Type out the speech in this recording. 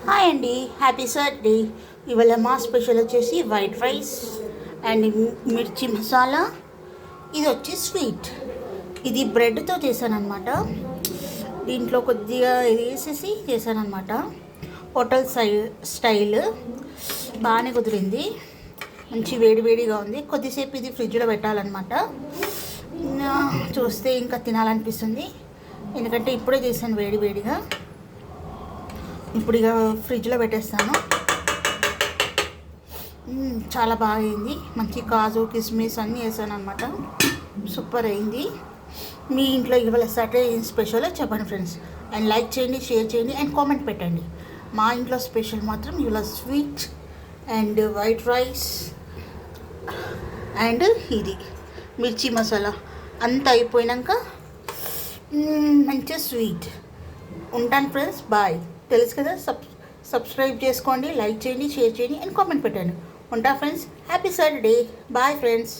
Hi అండి, happy Saturday. ఇవాళ మా స్పెషల్ వచ్చేసి వైట్ రైస్ అండ్ మిర్చి మసాలా. ఇది వచ్చి స్వీట్. ఇది బ్రెడ్తో చేశానమాట. దీంట్లో కొద్దిగా ఇది వేసేసి చేశానమాట. హోటల్ స్టైల్ బాగానే కుదిరింది. మంచి వేడివేడిగా ఉంది. కొద్దిసేపు ఇది ఫ్రిడ్జ్లో పెట్టాలన్నమాట. చూస్తే ఇంకా తినాలనిపిస్తుంది, ఎందుకంటే ఇప్పుడే చేశాను వేడివేడిగా. ఇప్పుడు ఇక ఫ్రిడ్జ్లో పెట్టేస్తాను. చాలా బాగా అయింది. మంచి కాజు కిస్మిస్ అన్నీ వేసాను అనమాట. సూపర్ అయింది. మీ ఇంట్లో ఇవాళ సాటర్డే ఏం స్పెషల్ చెప్పండి ఫ్రెండ్స్. అండ్ లైక్ చేయండి, షేర్ చేయండి అండ్ కామెంట్ పెట్టండి. మా ఇంట్లో స్పెషల్ మాత్రం ఇవాళ sweet and white rice and ఇది మిర్చి మసాలా అంతా అయిపోయాక మంచిగా స్వీట్. ఉంటాను ఫ్రెండ్స్, బాయ్. తెలుసు కదా, సబ్స్క్రైబ్ చేసుకోండి, లైక్ చేయండి, షేర్ చేయండి అండ్ కామెంట్ పెట్టండి. ఉంటా friends. Happy Saturday. Bye friends.